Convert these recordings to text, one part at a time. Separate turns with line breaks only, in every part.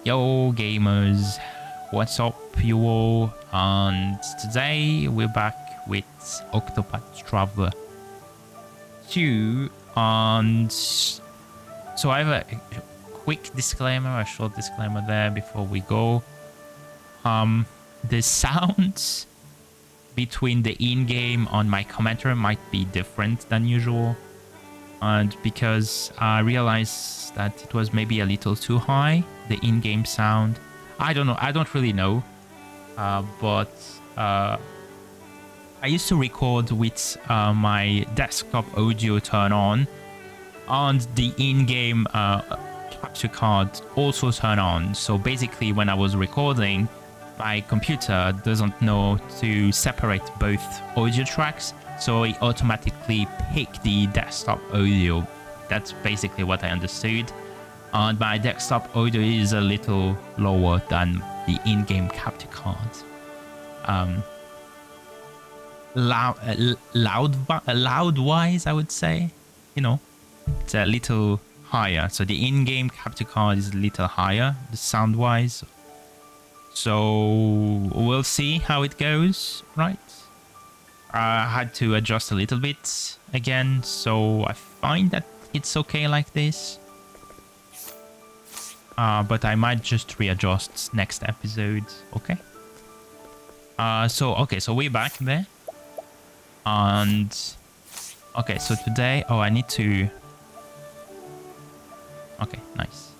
Yo gamers, what's up you all? And today we're back with Octopath Traveler 2 and so I have a quick disclaimer, a short disclaimer there before we go. The sounds between the in-game on my commentary might be different than usual, and because I realized that it was maybe a little too high, the in-game sound. I don't know, I don't really know, but I used to record with my desktop audio turned on and the in-game capture card also turned on. So basically when I was recording, my computer doesn't know to separate both audio tracks, so it automatically picked the desktop audio. That's basically what I understood. And my desktop audio is a little lower than the in-game capture card. Loud-wise, I would say, you know, it's a little higher. So the in-game capture card is a little higher, the sound-wise. So we'll see how it goes, right? I had to adjust a little bit again, so I find that it's okay like this. But I might just readjust next episode, okay? So we're back there. And okay, so today, I need to... Okay, nice.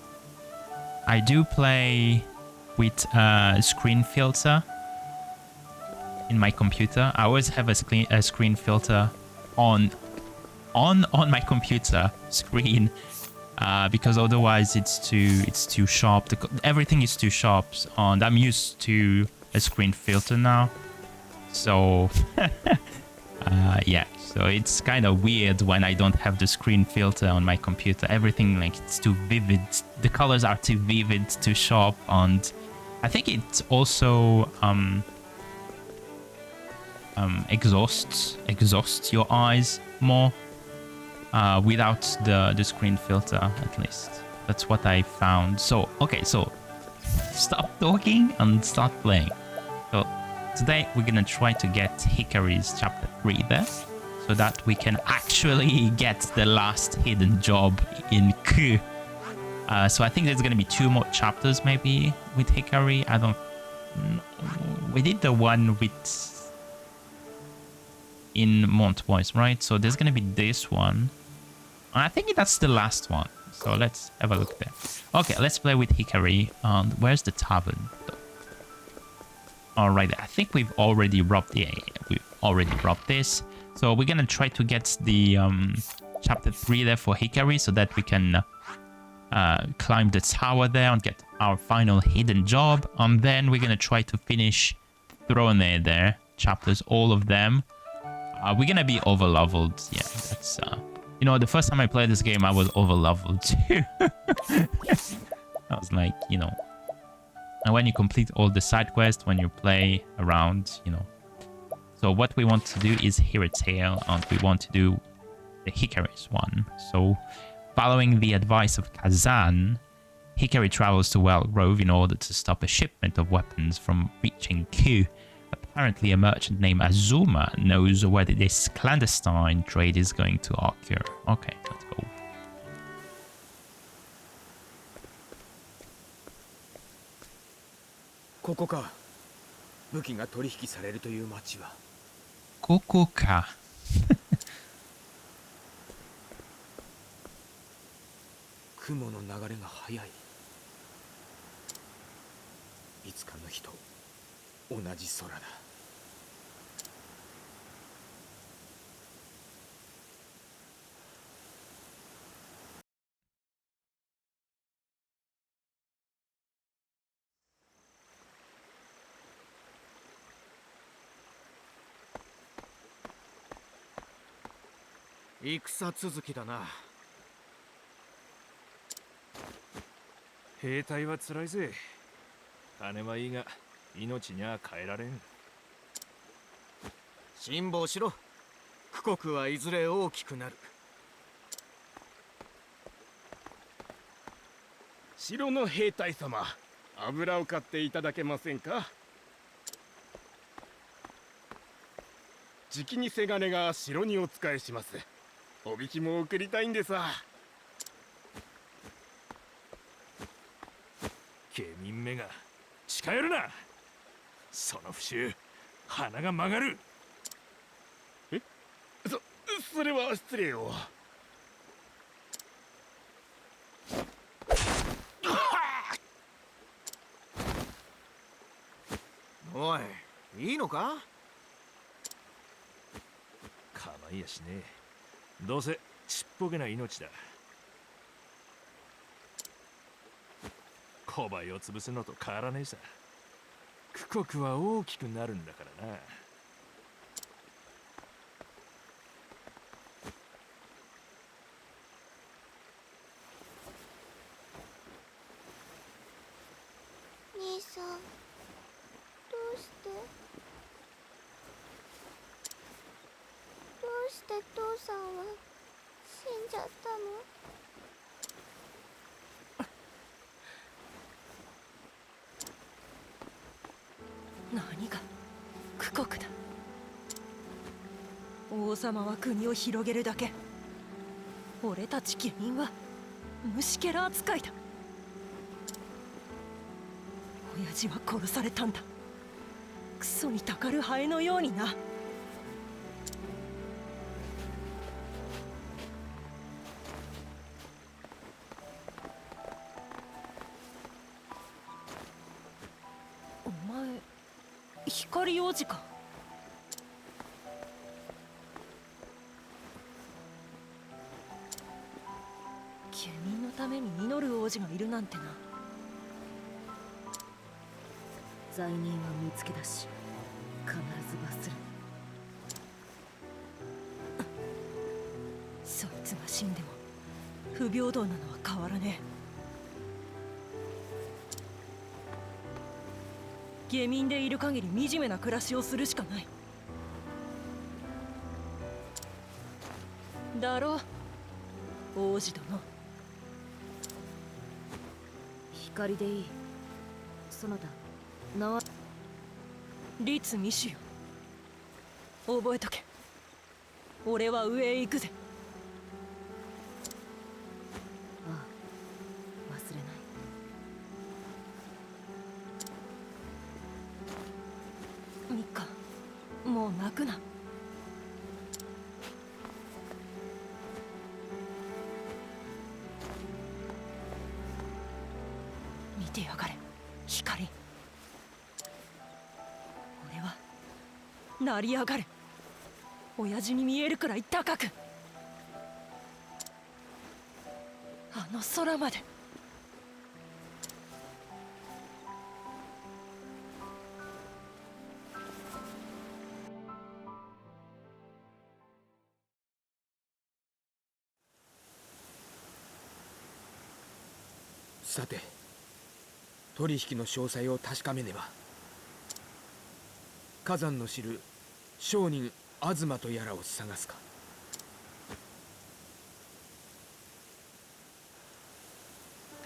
I do play with a screen filter in my computer. I always have a screen filter on my computer screen because otherwise it's too sharp. Everything is too sharp, and I'm used to a screen filter now. So yeah, so it's kind of weird when I don't have the screen filter on my computer. Everything, like, it's too vivid. The colors are too vivid, too sharp, and I think it also exhausts your eyes more without the screen filter, at least. That's what I found. So, okay, so stop talking and start playing. So today we're gonna try to get Hikari's chapter 3 there, so that we can actually get the last hidden job in Q. So I think there's gonna be 2 more chapters maybe with Hikari. I don't know. We did the one with in Montvoice, right? So there's gonna be this one. I think that's the last one. So let's have a look there. Okay, let's play with Hikari. And where's the tavern? All right, I think we've already robbed this. So we're gonna try to get the chapter 3 there for Hikari, so that we can climb the tower there and get our final hidden job. And then we're gonna try to finish Throne there chapters, all of them. We're gonna be over leveled. Yeah, that's you know, the first time I played this game I was over leveled too. I was like, you know, and when you complete all the side quests, when you play around, you know. So what we want to do is hear a tale, and we want to do the Hikari's one. So following the advice of Kazan, Hikari travels to Wild Grove in order to stop a shipment of weapons from reaching Q. Apparently a merchant named Azuma knows where this clandestine trade is going to occur. Okay, let's go. Kokoka.
雲の流れが速い。いつかの日と同じ空だ。戦続きだな。兵隊は辛いぜ。金はいいが命には変えられん。辛抱しろ。苦国はいずれ大きくなる。城の兵隊様、
油を買っていただけませんか。じきにせがれが城にお仕えします。お引きも送りたいんでさ。
下民めが近寄るな。その節鼻が曲がる。
それは失礼を。
おい、いいのか？
構いやしねえ。どうせちっぽけな命だ。小林を潰すのと変わらねえさ。区国は大きくなるんだからな。
兄さん、どうして父さんは死んじゃったの？
何が区国だ。王様は国を広げるだけ。俺たち下民は虫けら扱いだ。親父は殺されたんだ。クソにたかるハエのようにな。お前光王子か。下民のために祈る王子がいるなんてな。罪人は見つけ出し必ず罰する。そいつが死んでも不平等なのは変わらねえ。下民でいる限り惨めな暮らしをするしかないだろう、王子殿。
光でいい。そなた名は？
律未主よ。覚えとけ。俺は上へ行くぜ。
ああ、忘れない。
ミカ、もう泣くな。見てやがれ、光。俺は成り上がる。親父に見えるくらい高く。あの空まで。
さて、取引の詳細を確かめねば。火山の知る商人東とやらを探すか。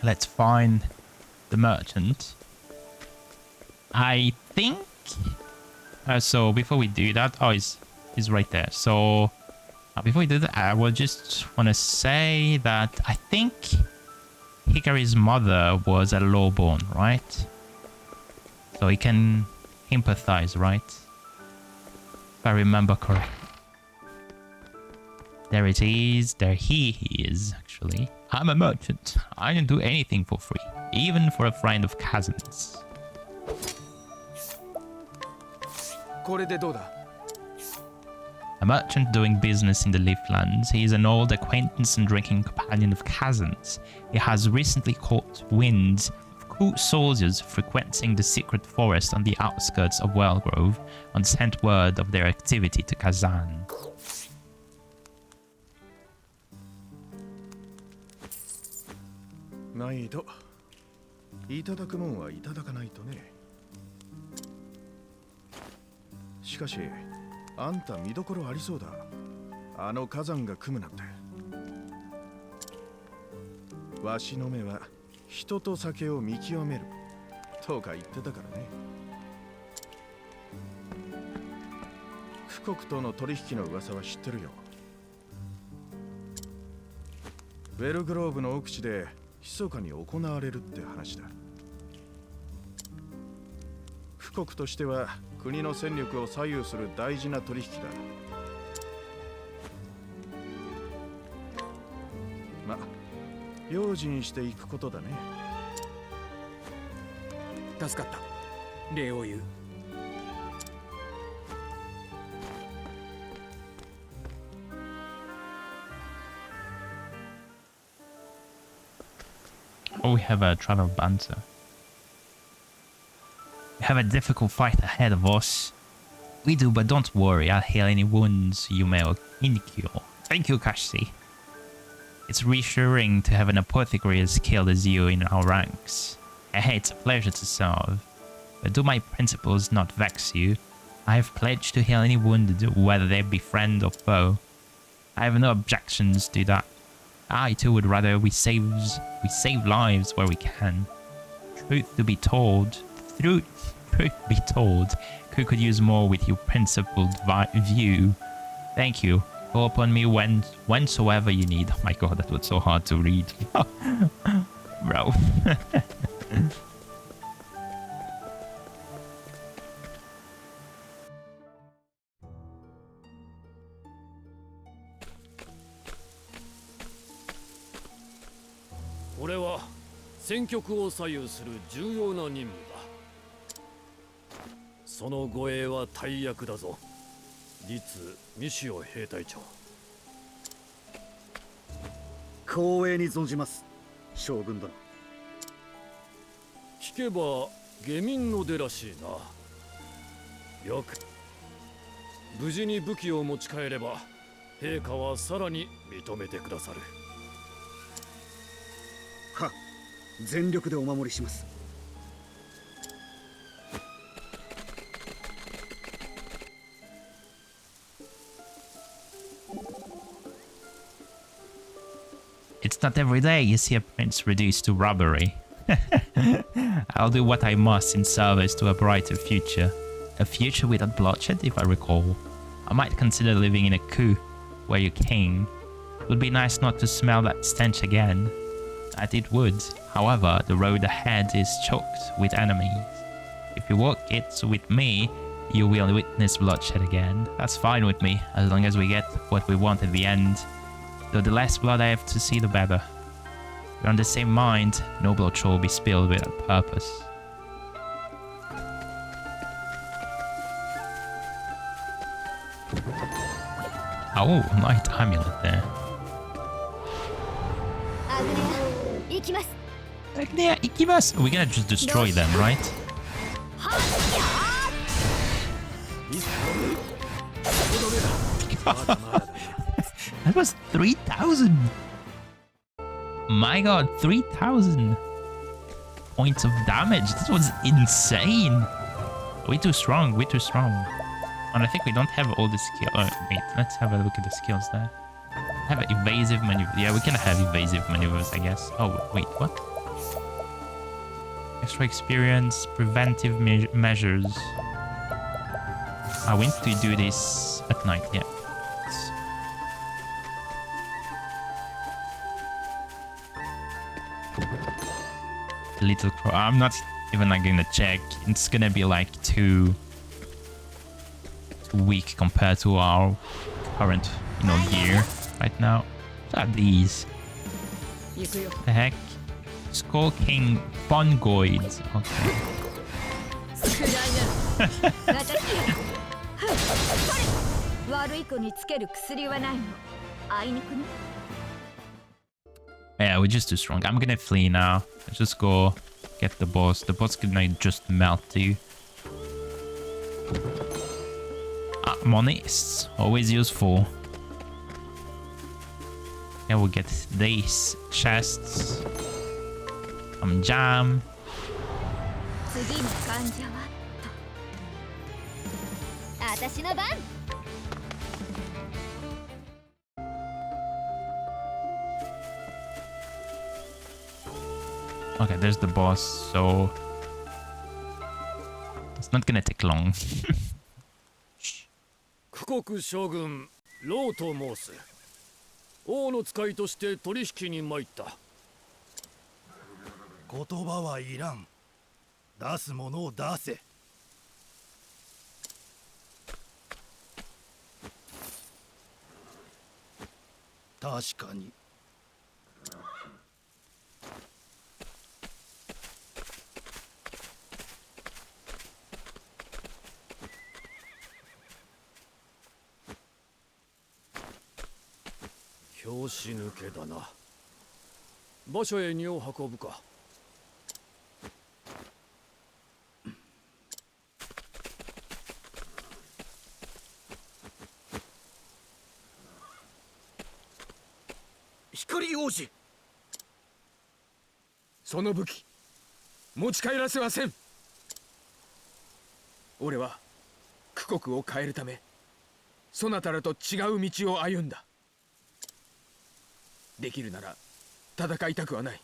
Let's find the merchant. I think. So before we do that, oh, he's right there. So before we do that, I will just want to say that I think Hikari's mother was a lowborn, right? So he can empathize, right? If I remember correctly. There it is. There he is, actually. I'm a merchant. I don't do anything for free, even for a friend of cousins.
これでどうだ？
A merchant doing business in the Leaflands. He is an old acquaintance and drinking companion of cousins. He has recently caught wind of cool soldiers frequenting the secret forest on the outskirts of Wellgrove and sent word of their activity to Kazan.
ないといただくもんはいただかないとね。しかしあんた見どころありそうだ。あの火山が組むなんて。わしの目は人と酒を見極める。とか言ってたからね。富国との取引の噂は知ってるよ。ウェルグローブの奥地で密かに行われるって話だ。富国としては国の戦力を左右する大事な取引だ。ま、用心していくことだね。
助かった。礼を言う。
Oh, we have a travel banter. We have a difficult fight ahead of us. We do, but don't worry, I'll heal any wounds you may incur. Thank you, Kashi. It's reassuring to have an apothecary as skilled as you in our ranks. Hey, it's a pleasure to serve. But do my principles not vex you? I have pledged to heal any wounded, whether they be friend or foe. I have no objections to that. I too would rather we save lives where we can. Truth be told, Ku could use more with your principled view. Thank you. Call upon me whensoever you need. Oh my god, that was so hard to read. Bro.
これは戦局を左右する重要な任務だ。その護衛は大役だぞ。律三潮兵隊長。
光栄に存じます、将軍殿。
聞けば下民の出らしいな。よく無事に武器を持ち帰れば陛下はさらに認めてくださる。
は、全力でお守りします。
It's not every day you see a prince reduced to robbery. I'll do what I must in service to a brighter future. A future without bloodshed, if I recall. I might consider living in a coup where you're king. It would be nice not to smell that stench again. That it would. However, the road ahead is choked with enemies. If you walk it with me, you will witness bloodshed again. That's fine with me, as long as we get what we want at the end. Though the less blood I have to see, the better. We're on the same mind, no blood shall be spilled without purpose. Oh, light amulet there. Agnia, ikimasu! We're gonna just destroy them, right? That was 3,000! My god, 3,000 points of damage. This was insane. Way too strong, way too strong. And I think we don't have all the skills. Oh, wait, let's have a look at the skills there. Have evasive maneuver. Yeah, we can have evasive maneuvers, I guess. Oh, wait, what? Extra experience, preventive measures. I want to do this at night, yeah. Little crow. I'm not even like gonna check. It's gonna be like too weak compared to our current, gear right now. What are these? The heck? Skull King Bongoid. Okay. Yeah, we're just too strong. I'm gonna flee now. Let's just go get the boss. The boss can just melt you. Money is always useful. And we'll get these chests. Some jam. Okay, there's the boss, so not gonna take long.
九国将軍ローと申す。王の使いとして取引に参った。
言葉はいらん。出すものを出せ。確かに。
拍子抜けだな。馬車へ荷を運ぶか。
光王子、その武器持ち帰らせはせん。俺は九国を変えるためそなたらと違う道を歩んだ。できるなら戦いたくはない。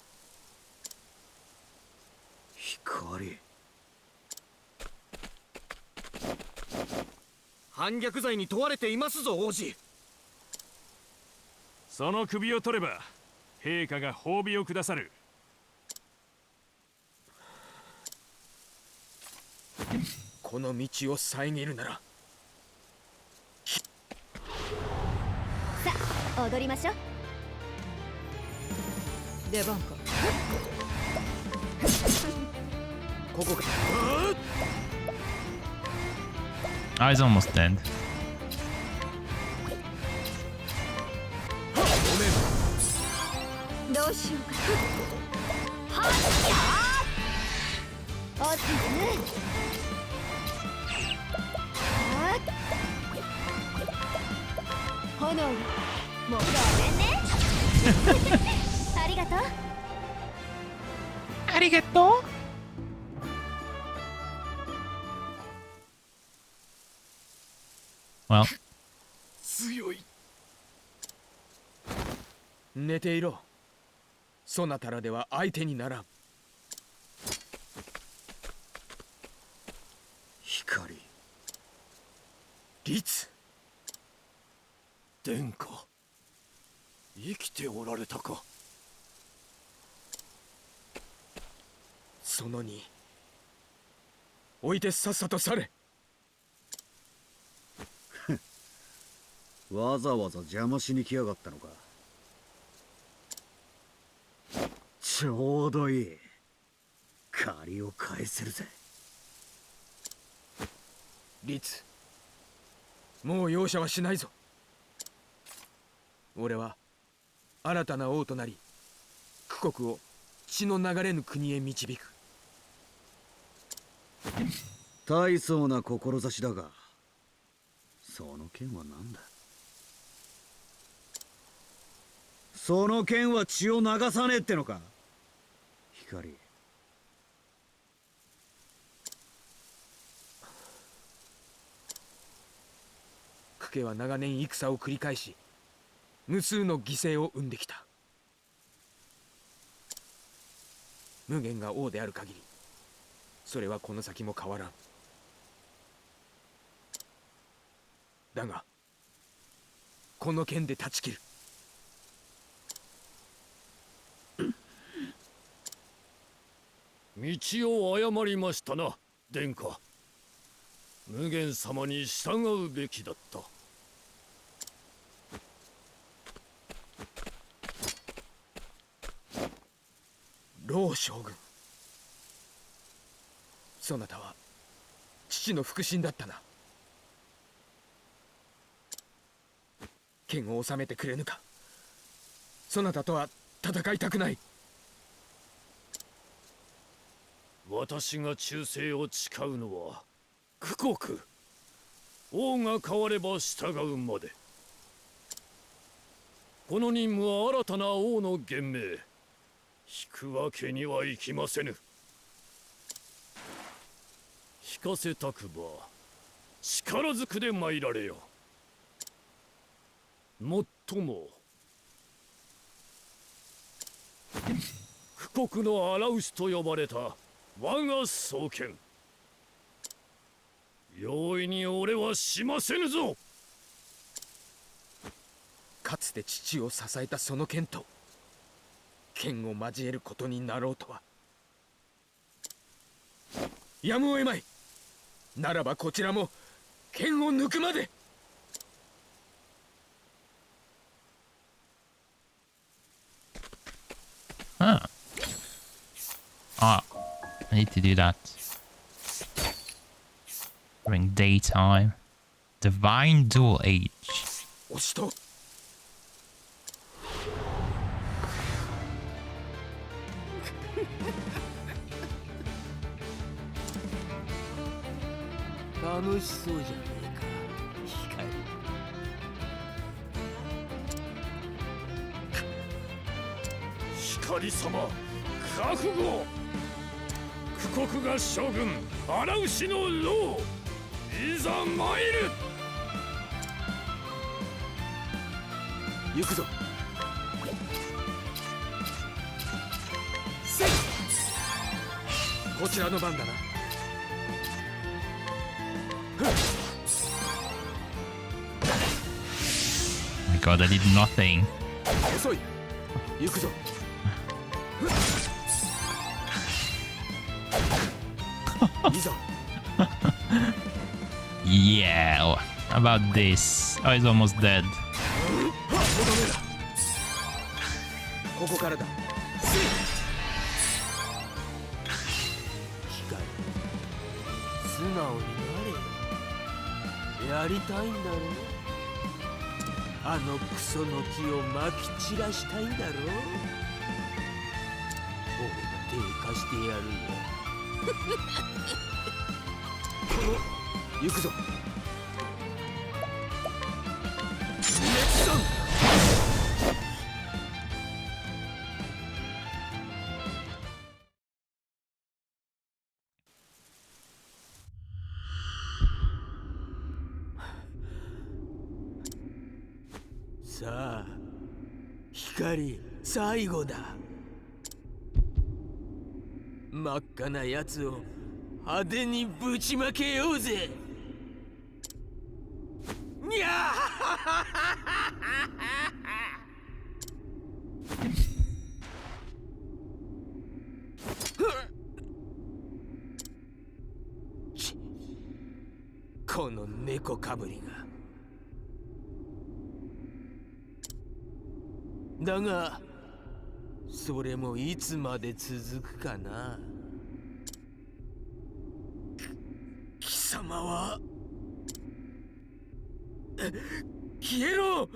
光。
反逆罪に問われていますぞ王子。
その首を取れば陛下が褒美をくださる。
この道を遮るなら
さあ踊りましょう。
出番か。
ここか。
Oh, he's almost dead.
どうしようか。はっしゃー。おつむ。炎よ、もうごめんね。ありがとう。
ありがとう。Well,
強い。
寝ていろ。そなたらでは相手にならん。
光。
律。
殿下、生きておられたか。
その2、置いてさっさと去れ。
わざわざ邪魔しに来やがったのか。ちょうどいい。借りを返せるぜ。
律、もう容赦はしないぞ。俺は新たな王となり九国を血の流れぬ国へ導く。
大層な志だが、その剣は何だ。その剣は血を流さねえってのか。光。
九家は長年戦を繰り返し無数の犠牲を生んできた。無限が王である限りそれはこの先も変わらん。だがこの剣で断ち切る。
道を誤りましたな、殿下。無限様に従うべきだった。
老将軍、そなたは父の腹心だったな。剣を収めてくれぬか。そなたとは戦いたくない。
私が忠誠を誓うのは九国。王が変われば従うまで。この任務は新たな王の言命。引くわけにはいきませぬ。引かせたくば力ずくで参られよ。もっとも九国の荒臼と呼ばれた我が双剣。容易に俺はしませぬぞ。
かつて父を支えたその剣と剣を交えることになろうとはやむを得まい。ならばこちらも剣を抜くまで。
Huh. Ah, I need to do that. During daytime. Divine Dual Age.
押しと楽しそうじゃねえか、
光様、覚悟。苦国が将軍荒牛の牢、いざ参る。
行くぞ。せい。こちらの番だな。
Oh my god, I did nothing.
遅い。行くぞ。いざ。
Yeah. Oh, how about this? Oh, he's almost dead.
ここからだ。光、素直になれよ。やりたいんだろ。あのクソの木をまき散らしたいんだろ。俺が手貸してやるよ。行くぞ。さあ、光、最後だ。真っ赤なやつを派手にぶちまけようぜ。にゃこの猫かぶりが。だがそれもいつまで続くかな。貴様は消えろ。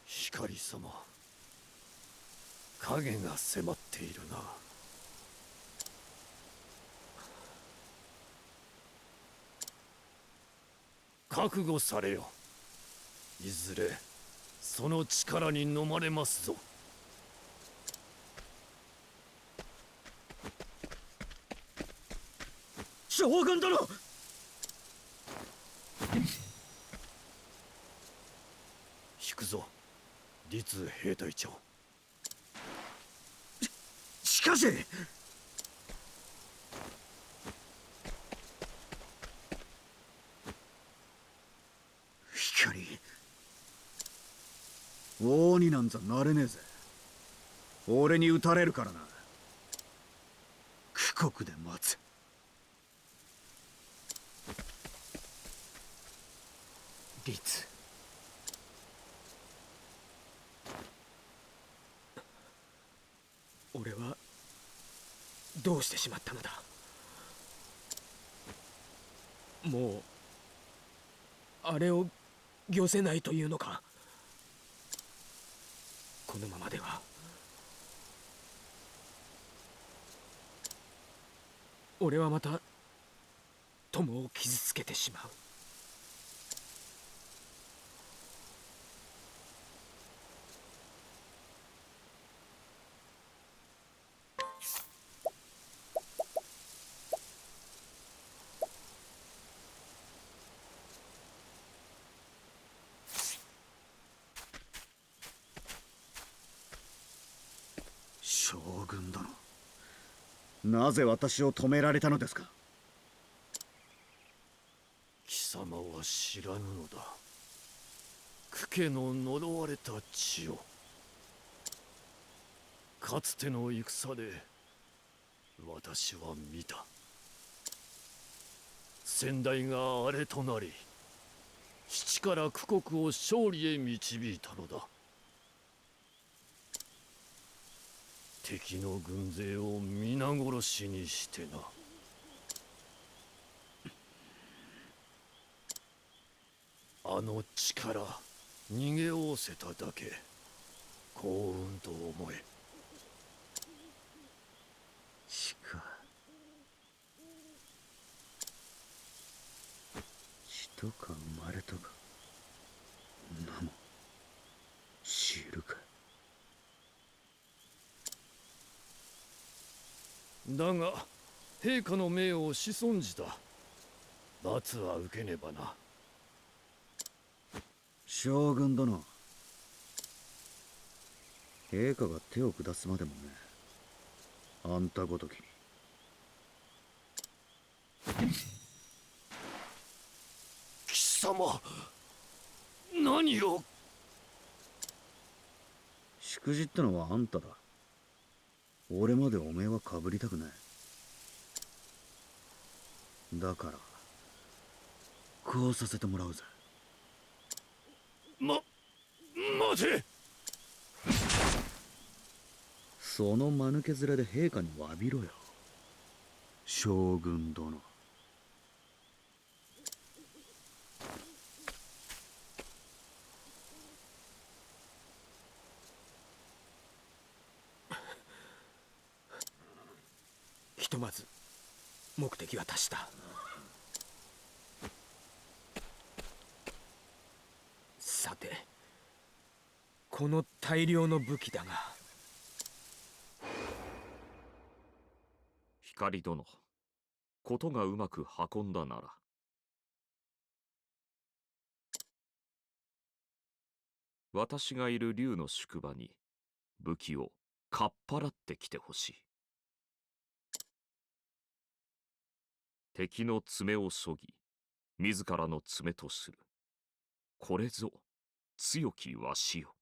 光様、影が迫っているな。覚悟されよ。いずれその力に飲まれますぞ。
将軍殿。
引くぞ、律兵隊長。
しかし
光、王になんざなれねえぜ。俺に撃たれるからな。苦国で待つ。
律、俺はどうしてしまったのだ。もうあれを御せないというのか。このままでは俺はまた友を傷つけてしまう。
軍殿、なぜ私を止められたのですか？
貴様は知らぬのだ。苦家の呪われた血を。かつての戦で私は見た。先代が荒れとなり、七から苦国を勝利へ導いたのだ。敵の軍勢を皆殺しにしてな。あの力逃げおおせただけ幸運と思え。
血か。血とか生まれたか。なも知るか。
だが陛下の命を仕損じた。罰は受けねばな。
将軍殿、陛下が手を下すまでもね、あんたごときに。
貴様、何を。
しくじったのはあんただ。俺までおめえはかぶりたくない。だからこうさせてもらうぜ。
待て。
その間抜け面で陛下に詫びろよ、将軍殿。
ひとまず目的は達した。さて、この大量の武器だが。
光殿、ことがうまく運んだなら。私がいる竜の宿場に武器をかっぱらってきてほしい。敵の爪をそぎ、自らの爪とする。これぞ強きわしよ。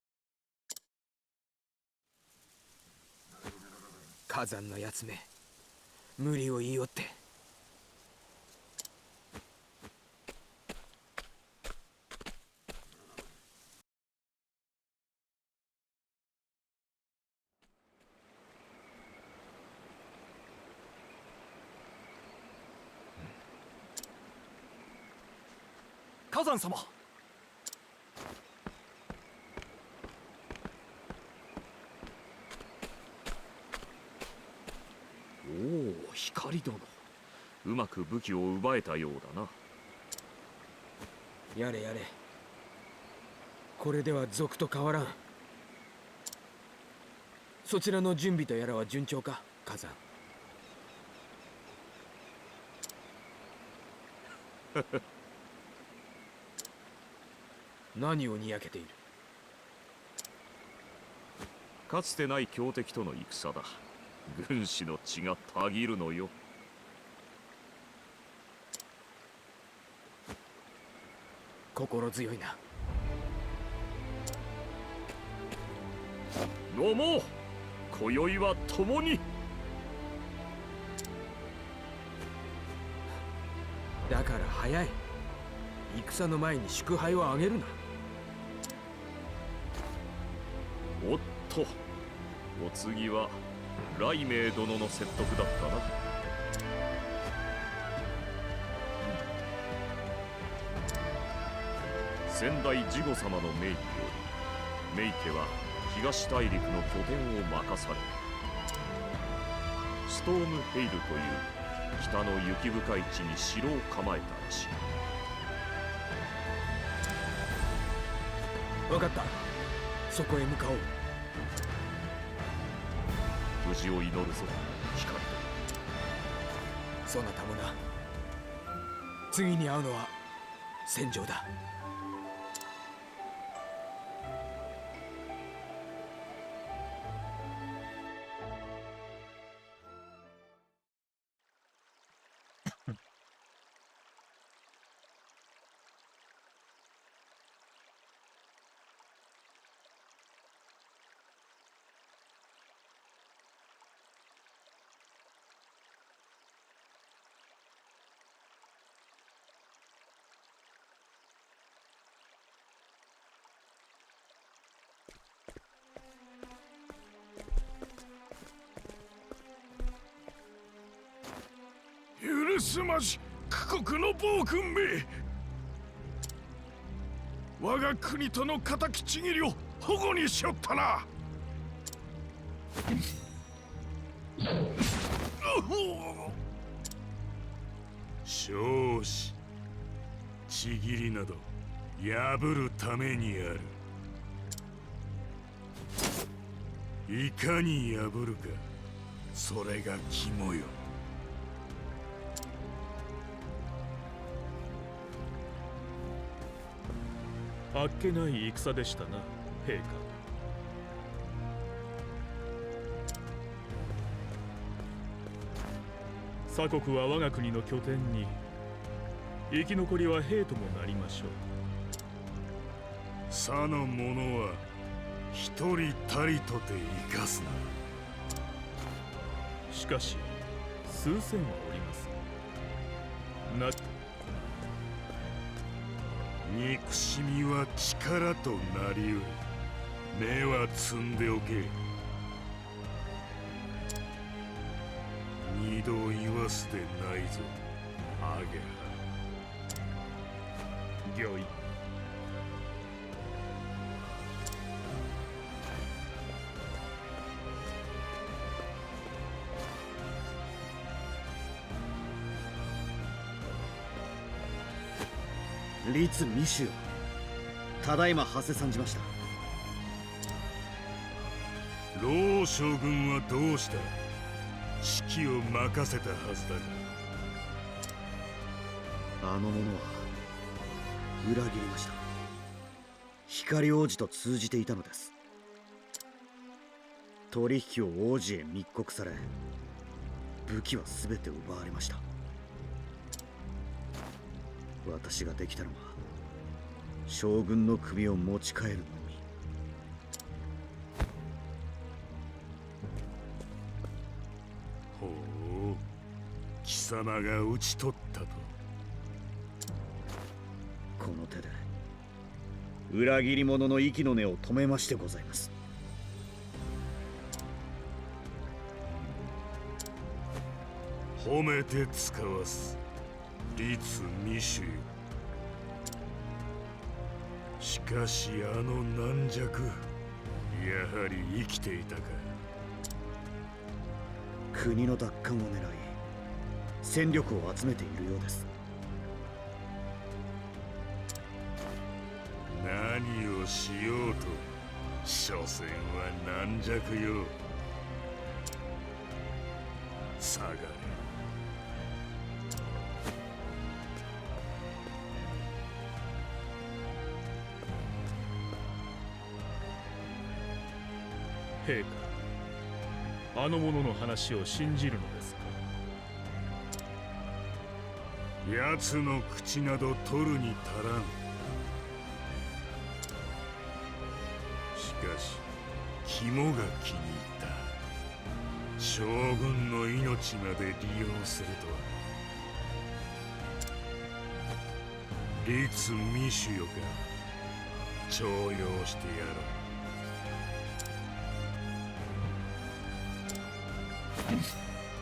火山のやつめ、無理を言いよって。
火山様。
おお、光殿、うまく武器を奪えたようだな。
やれやれ、これでは賊と変わらん。そちらの準備とやらは順調か、火山。何をにやけている。
かつてない強敵との戦だ。軍師の血がたぎるのよ。
心強いな。
飲もう、今宵は共に。
だから早い。戦の前に祝杯をあげるな。
おっと、お次は雷鳴殿の説得だったな。先代次母様の命により、メイ家は東大陸の拠点を任され、ストームヘイルという北の雪深い地に城を構えたらしい。
分かった、そこへ向かおう。
無事を祈るぞ、光。
そなたもな。次に会うのは戦場だ。
すまじ苦国の暴君め。我が国との敵ちぎりを保護にしよったな。少子ちぎりなど破るためにある。いかに破るか、それが肝よ。
あっけない戦でしたな、陛下。鎖国は我が国の拠点に、生き残りは兵ともなりましょう。
さの者は一人たりとて生かすな。
しかし数千はおります。
憎しみは力となりうる。目は積んでおけ。二度言わすでないぞ、アゲハ。御意。
律未州、ただいま馳せ参じました。
老将軍はどうした。指揮を任せたはずだが。
あの者は裏切りました。光王子と通じていたのです。取引を王子へ密告され、武器は全て奪われました。私ができたのは将軍の首を持ち帰るのみ。
ほう、貴様が討ち取ったと。
この手で裏切り者の息の根を止めましてございます。
褒めて使わす律未州。しかしあの軟弱、やはり生きていたか。
国の奪還を狙い戦力を集めているようです。
何をしようと所詮は軟弱よ。下がれ。
陛下、あの者の話を信じるのですか。
奴の口など取るに足らん。しかし肝が気に入った。将軍の命まで利用するとは。律未州よか、重用してやろう。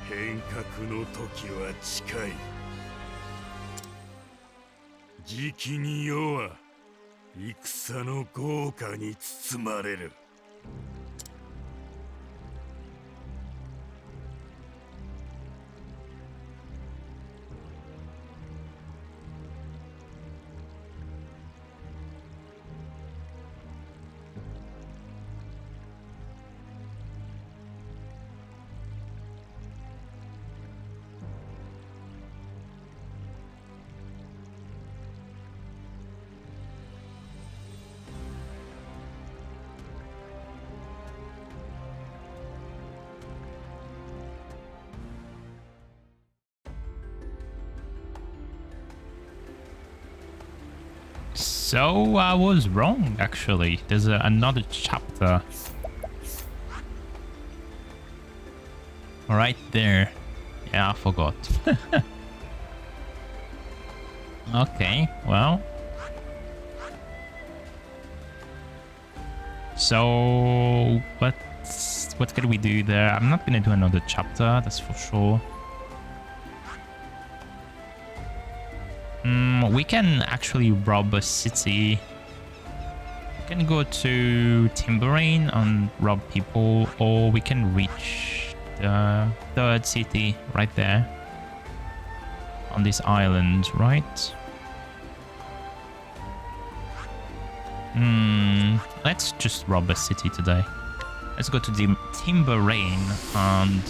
変革の時は近い。時期に世は戦の豪華に包まれる。
So I was wrong, actually. There's another chapter right there. Yeah, I forgot. Okay, well. So what can we do there? I'm not gonna do another chapter, that's for sure. We can actually rob a city. We can go to Timberane and rob people, or we can reach the third city right there on this island, right? Let's just rob a city today. Let's go to the Timberane and...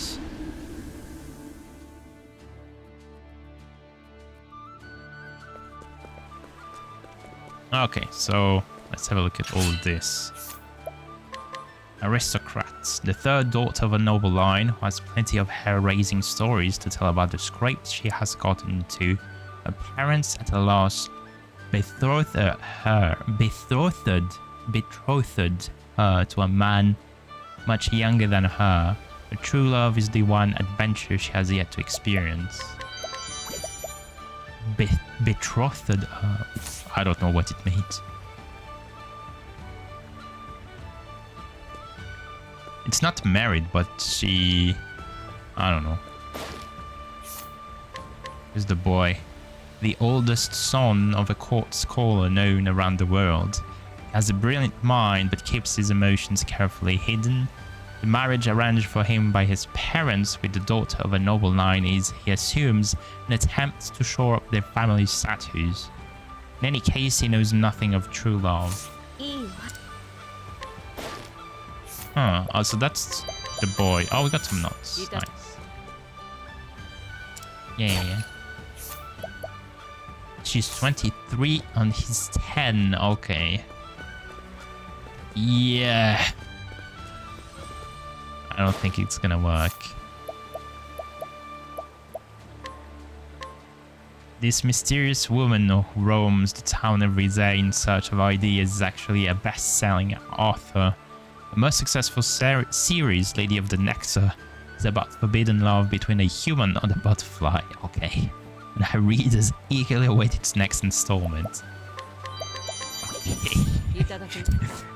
Okay, so let's have a look at all of this. Aristocrats. The third daughter of a noble line who has plenty of hair-raising stories to tell about the scrapes she has gotten into. Her parents at last betrothed her to a man much younger than her. Her true love is the one adventure she has yet to experience. Betrothed her. I don't know what it means. It's not married, but she... I don't know. Here's the boy. The oldest son of a court scholar known around the world. He has a brilliant mind, but keeps his emotions carefully hidden. The marriage arranged for him by his parents with the daughter of a noble line is, he assumes, an attempt to shore up their family status. In any case, he knows nothing of true love. Huh, oh, so that's the boy. Oh, we got some nuts. Nice. Yeah. She's 23 and he's 10. Okay. Yeah. I don't think it's gonna work. This mysterious woman who roams the town every day in search of ideas is actually a best-selling author. The most successful series, Lady of the Nectar, is about forbidden love between a human and a butterfly. Okay. And her readers eagerly await its next installment. Okay.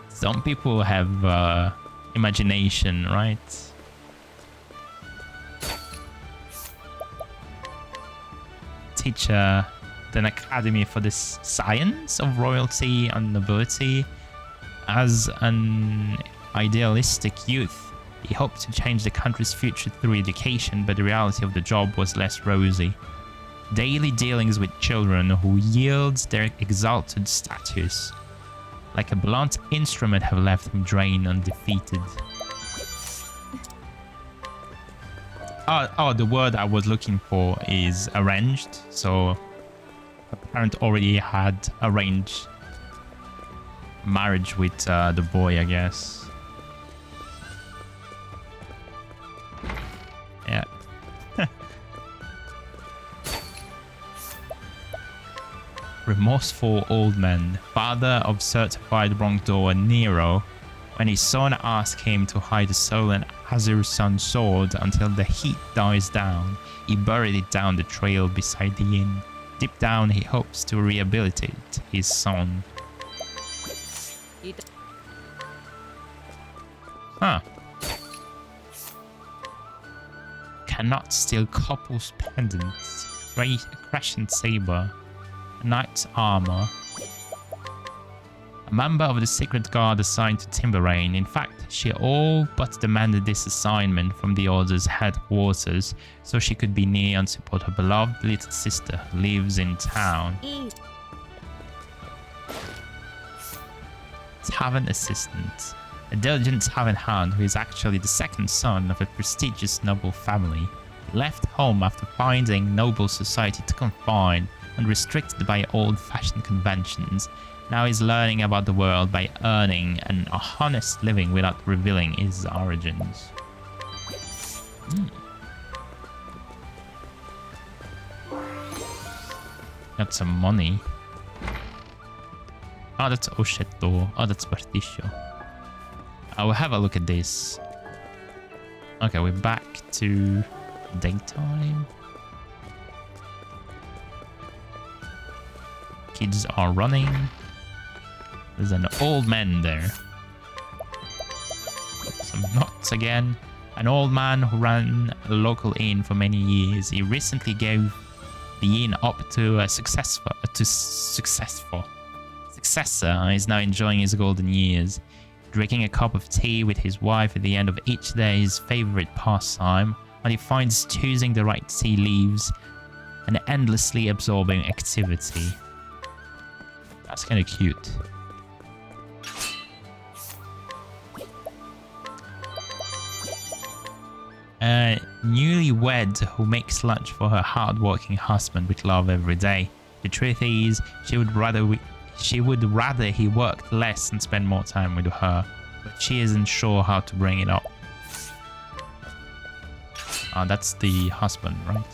Some people have imagination, right? Teacher an academy for the science of royalty and nobility. As an idealistic youth, he hoped to change the country's future through education, but the reality of the job was less rosy. Daily dealings with children who yield their exalted status, like a blunt instrument, have left him drained and defeated. Oh, the word I was looking for is arranged. So a parent already had arranged marriage with the boy, I guess. Yeah. Remorseful old man, father of certified wrongdoer Nero, when his son asked him to hide the stolen Azur's son's sword until the heat dies down, he buried it down the trail beside the inn. Deep down, he hopes to rehabilitate his son. Huh. Cannot steal couple's pendants, crescent saber, knight's armor. A member of the Secret Guard assigned to Timberane. In fact, she all but demanded this assignment from the Order's headquarters so she could be near and support her beloved little sister who lives in town. Tavern assistant. A diligent tavern hand who is actually the second son of a prestigious noble family. He left home after finding noble society too confined and restricted by old-fashioned conventions. Now he's learning about the world by earning an honest living without revealing his origins. Got some money. Oh, that's Oshetto. Oh, that's Bartisho. I will have a look at this. Okay, we're back to daytime. Kids are running. There's an old man there. Some nuts again. An old man who ran a local inn for many years. He recently gave the inn up to a successor is now enjoying his golden years, drinking a cup of tea with his wife at the end of each day, his favorite pastime, and he finds choosing the right tea leaves an endlessly absorbing activity. That's kind of cute. A newlywed who makes lunch for her hard-working husband with love every day. The truth is, she would rather he worked less and spend more time with her, but she isn't sure how to bring it up. That's the husband, right?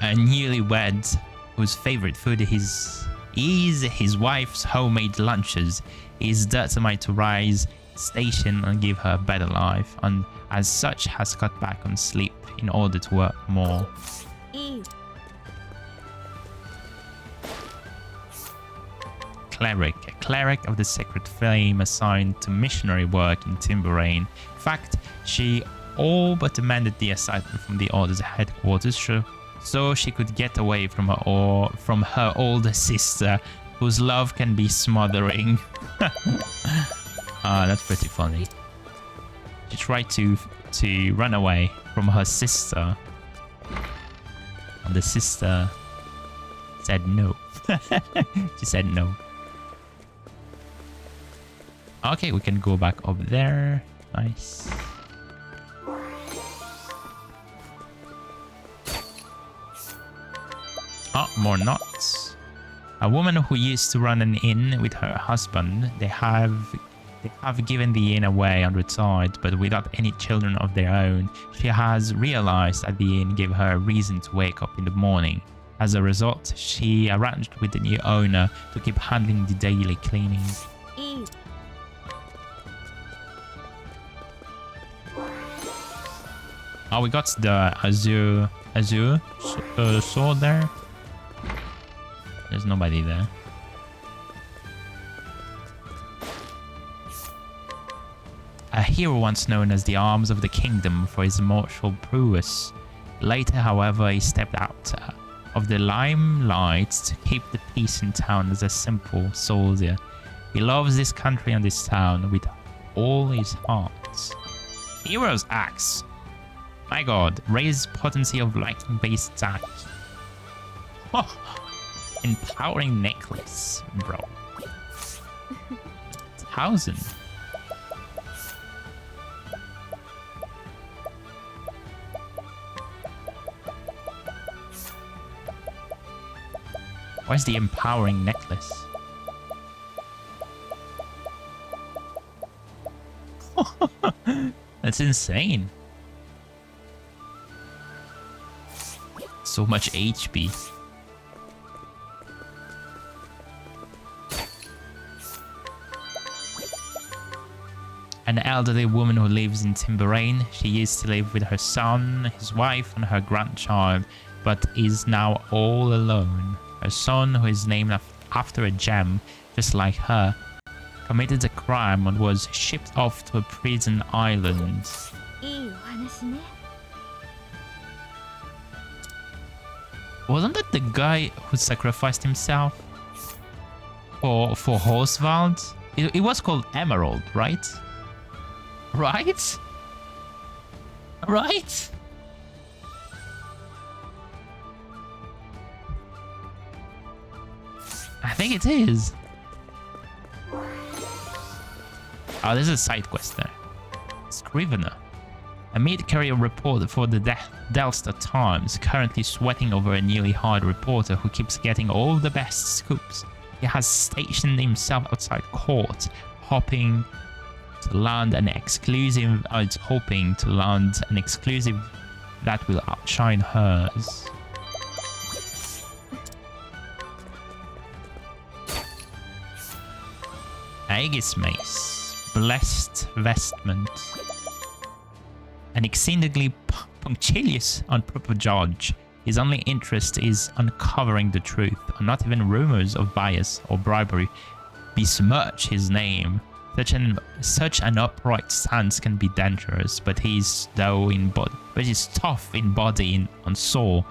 A newlywed whose favorite food is his wife's homemade lunches is determined to rise station and give her a better life, and as such has cut back on sleep in order to work more. Cleric, a cleric of the sacred flame assigned to missionary work in Timberrain. In fact, she all but demanded the assignment from the Order's headquarters so she could get away from her older sister, whose love can be smothering. That's pretty funny. She tried to run away from her sister, and the sister said no. She said no. Okay, we can go back up there. Nice. Oh, more nuts. A woman who used to run an inn with her husband. They have given the inn away and retired, but without any children of their own. She has realized that the inn gave her a reason to wake up in the morning. As a result, she arranged with the new owner to keep handling the daily cleaning. Oh, we got the azure sword there. There's nobody there. A hero once known as the Arms of the Kingdom for his martial prowess. Later, however, he stepped out of the limelight to keep the peace in town as a simple soldier. He loves this country and this town with all his heart. Hero's Axe. My god, raise potency of lightning-based attack. Oh, empowering necklace, bro. 1,000. Where's the empowering necklace? That's insane. So much HP. An elderly woman who lives in Timberrain. She used to live with her son, his wife, and her grandchild, but is now all alone. Her son, who is named after a gem, just like her, committed a crime and was shipped off to a prison island. Wasn't that the guy who sacrificed himself for Horswald? It was called Emerald, right? Right? Right? I think it is. Oh, there's a side quest there. Scrivener. A mid-career reporter for the Delstar Times, currently sweating over a newly hired reporter who keeps getting all the best scoops. He has stationed himself outside court, hoping to land an exclusive that will outshine hers. Aegis Mace, Blessed Vestment. An exceedingly punctilious and proper judge. His only interest is uncovering the truth, and not even rumors of bias or bribery besmirch his name. Such an upright stance can be dangerous, but he's tough in body and soul,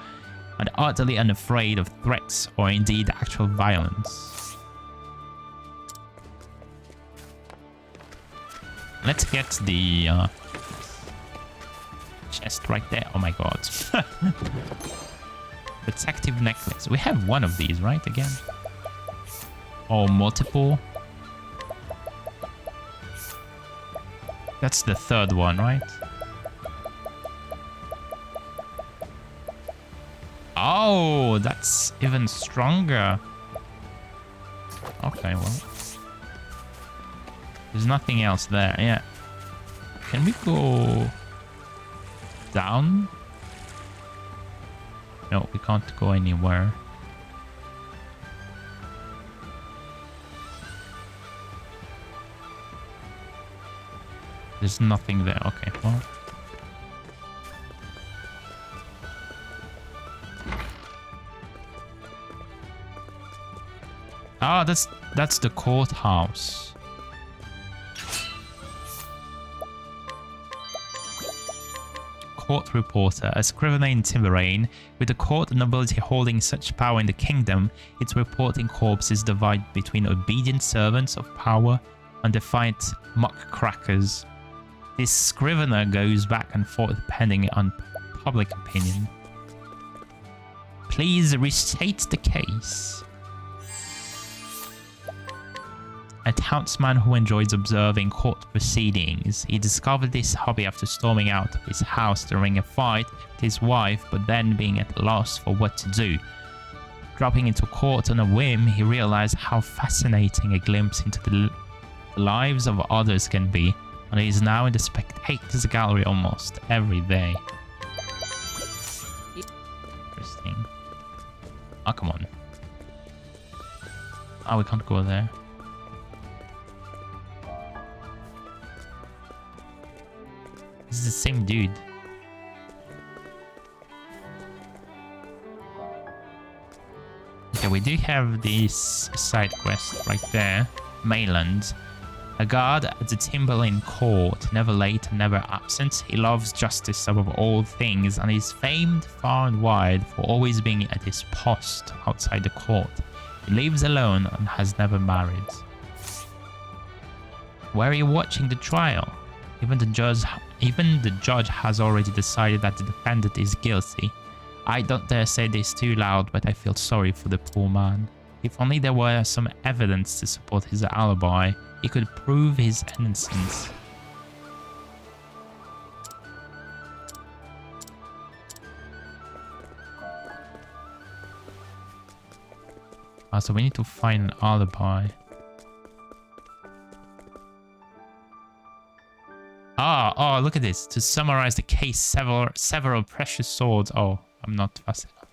and utterly unafraid of threats or indeed actual violence. Let's get the chest right there. Oh my god. Protective necklace. We have one of these, right? Again. Or multiple. That's the third one, right? Oh, that's even stronger. Okay, well. There's nothing else there, yeah. Can we go down? No, we can't go anywhere. There's nothing there. Okay, well. Ah, that's the courthouse. Court reporter. A scrivener in Timberain, with the court nobility holding such power in the kingdom, its reporting corps is divided between obedient servants of power and defiant muckrackers. This scrivener goes back and forth depending on public opinion. Please restate the case. A townsman who enjoys observing court proceedings. He discovered this hobby after storming out of his house during a fight with his wife, but then being at a loss for what to do. Dropping into court on a whim, he realized how fascinating a glimpse into the lives of others can be, and he is now in the spectators gallery almost every day. Interesting. Oh, come on. Oh, we can't go there. This is the same dude. Okay, we do have this side quest right there. Mainland. A guard at the Timberlane court, never late and never absent. He loves justice above all things and is famed far and wide for always being at his post outside the court. He lives alone and has never married. Where are you watching the trial? Even the judge has already decided that the defendant is guilty. I don't dare say this too loud, but I feel sorry for the poor man. If only there were some evidence to support his alibi, he could prove his innocence. Ah, so we need to find an alibi. Oh, look at this. To summarize the case, several precious swords. Oh, I'm not fast enough.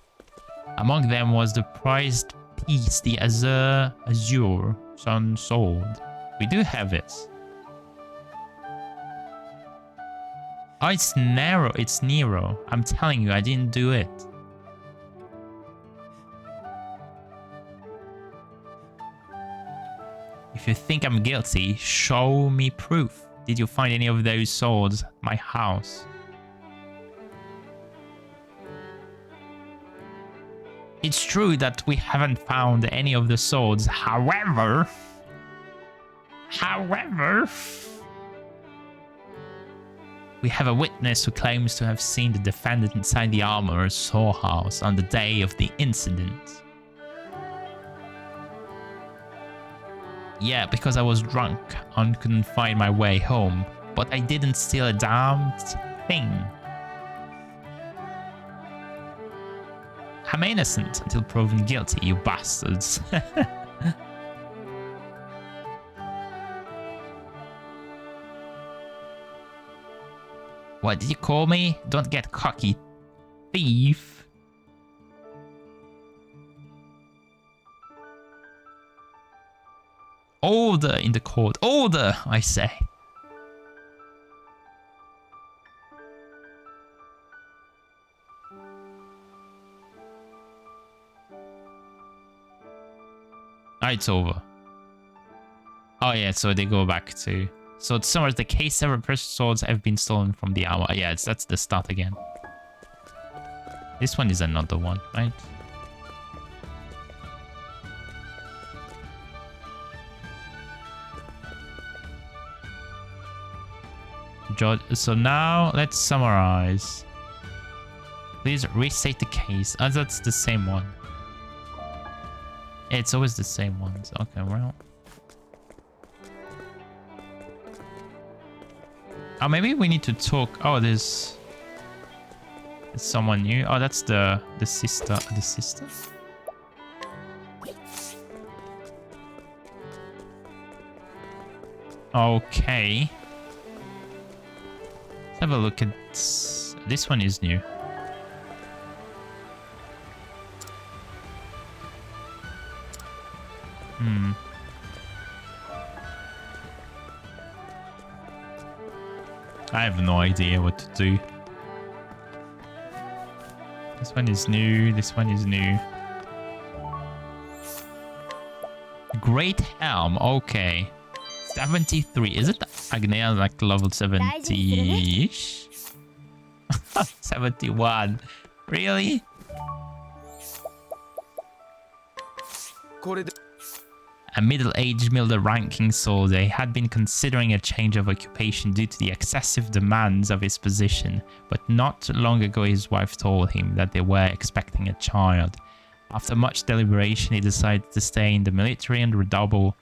Among them was the prized piece, the Azure Sun Sword. We do have it. Oh, it's narrow. It's Nero. I'm telling you, I didn't do it. If you think I'm guilty, show me proof. Did you find any of those swords at my house? It's true that we haven't found any of the swords. However, we have a witness who claims to have seen the defendant inside the armorer's storehouse on the day of the incident. Yeah, because I was drunk and couldn't find my way home, but I didn't steal a damned thing. I'm innocent until proven guilty, you bastards. What did you call me? Don't get cocky, thief. Order in the court. Order, I say. It's over. Oh yeah, so they go back to... So it summers the K7 precious swords have been stolen from the hour. Yeah, that's the start again. This one is another one, right? So now let's summarize. Please restate the case. Oh, that's the same one. Yeah, it's always the same ones. Okay, well. Oh, maybe we need to talk. Oh, there's someone new. Oh, that's the sister. The sister? Okay. Let's have a look at this one is new. I have no idea what to do. This one is new. This one is new. Great Helm. Okay. 73. Is it Agnea like level 70-ish? 71. Really? A middle-aged middle-ranking soldier had been considering a change of occupation due to the excessive demands of his position, but not long ago his wife told him that they were expecting a child. After much deliberation, he decided to stay in the military and redouble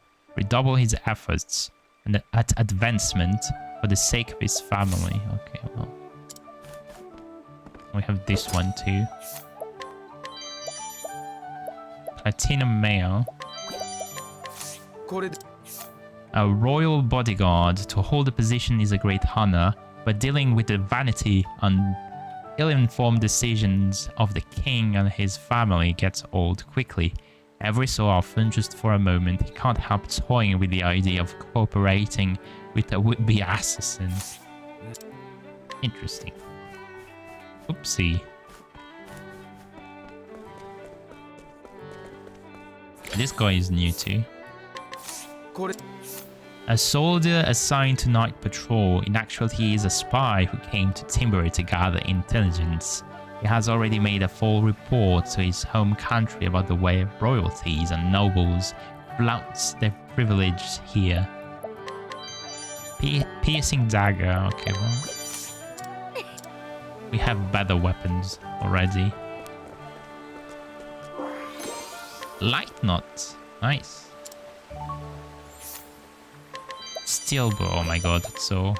his efforts and at advancement for the sake of his family. Okay, well. We have this one too. Platinum male. A royal bodyguard. To hold the position is a great honor, but dealing with the vanity and ill-informed decisions of the king and his family gets old quickly. Every so often, just for a moment, he can't help toying with the idea of cooperating with a would-be assassin. Interesting. Oopsie. This guy is new too. A soldier assigned to night patrol. In actuality, he is a spy who came to Timbury to gather intelligence. He has already made a full report to his home country about the way royalties and nobles flout their privilege here. Piercing dagger. Okay, well. We have better weapons already. Light knot. Nice. Steel bow. Oh my god, that's so...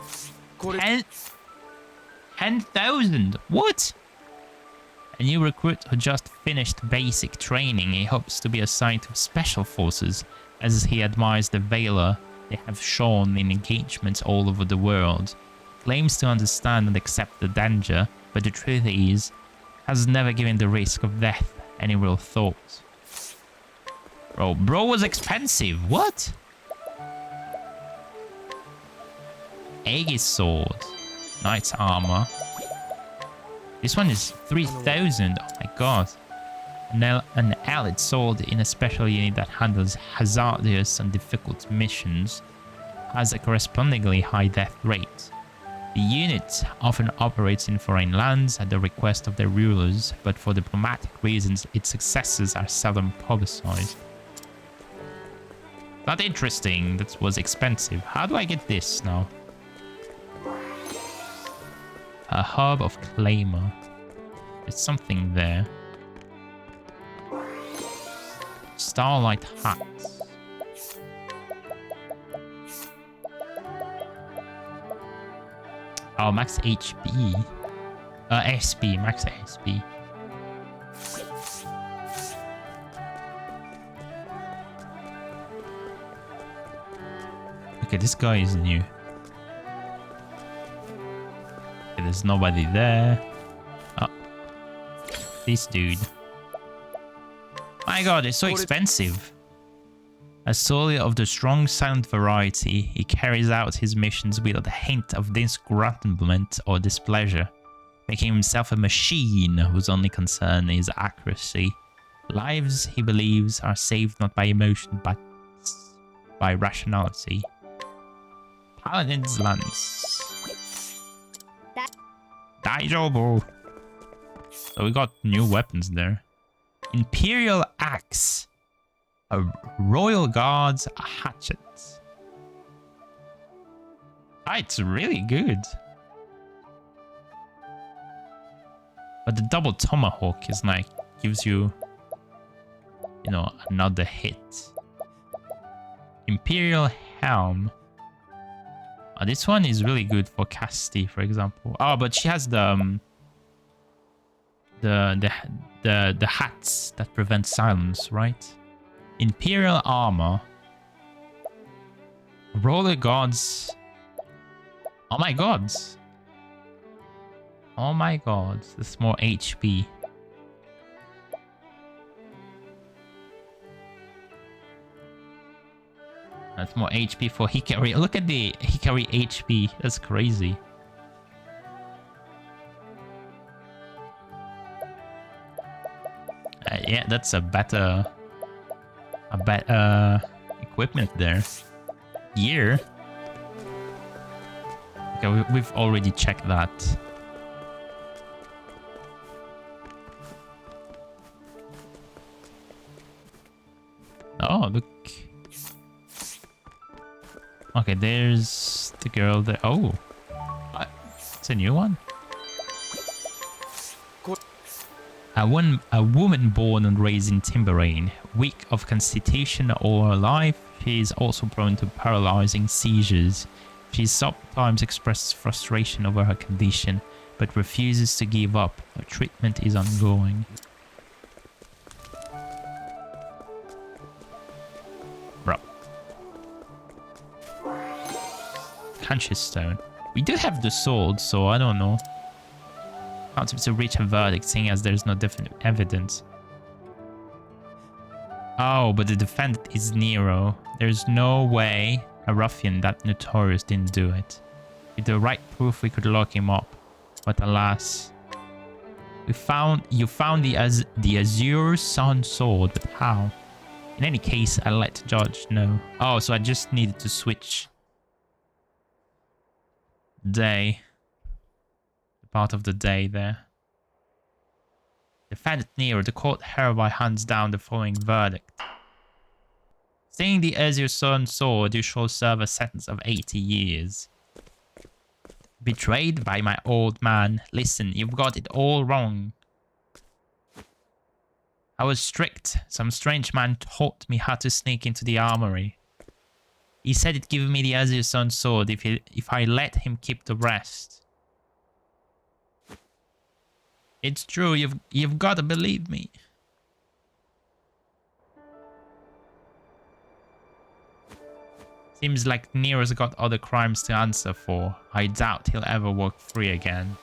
10,000? What? A new recruit who just finished basic training. He hopes to be assigned to special forces, as he admires the valor they have shown in engagements all over the world. Claims to understand and accept the danger, but the truth is, has never given the risk of death any real thought. Bro was expensive. What? Aegis sword. Knight's armor. This one is 3,000. Oh my god. An allied sword in a special unit that handles hazardous and difficult missions has a correspondingly high death rate. The unit often operates in foreign lands at the request of their rulers, but for diplomatic reasons, its successes are seldom publicized. Not interesting. That was expensive. How do I get this now? A hub of Claymore. There's something there. Starlight hats. Oh, max HP. SP, max SP. Okay, this guy is new. Okay, there's nobody there. Oh. This dude. My god, it's so expensive. A soldier of the strong, silent variety, he carries out his missions without a hint of disgruntlement or displeasure, making himself a machine whose only concern is accuracy. Lives, he believes, are saved not by emotion but by rationality. Paladin's Lance. Daijobu. So we got new weapons there. Imperial Axe. A Royal Guard's Hatchet. Ah, it's really good. But the double tomahawk is like, gives you, you know, another hit. Imperial Helm. Oh, this one is really good for Casti, for example. Oh, but she has the hats that prevent silence, right? Imperial Armor. Roller Gods. Oh my god. Oh my god. There's more HP. That's more HP for Hikari. Look at the Hikari HP. That's crazy. Yeah, that's a better equipment there. Gear. Okay, we've already checked that. Oh, look. Okay, there's the girl there. Oh, it's a new one. A woman born and raised in Timberain, weak of constitution or life, she is also prone to paralyzing seizures. She sometimes expresses frustration over her condition, but refuses to give up. Her treatment is ongoing. Bro. Conscious Stone. We do have the sword, so I don't know. Can't seem to reach a verdict, seeing as there's no definite evidence. Oh, but the defendant is Nero. There's no way a ruffian that notorious didn't do it. With the right proof, we could lock him up. But alas, you found the Azure Sun Sword, but how? In any case, I'll let the judge know. Oh, so I just needed to switch day. Part of the day there. Defendant Nero, the court hereby hands down the following verdict. Seeing the Azure Sun Sword, you shall serve a sentence of 80 years. Betrayed by my old man. Listen, you've got it all wrong. I was strict. Some strange man taught me how to sneak into the armory. He said he'd give me the Azure Sun Sword if I let him keep the rest. It's true, you've got to believe me. Seems like Nero's got other crimes to answer for. I doubt he'll ever walk free again.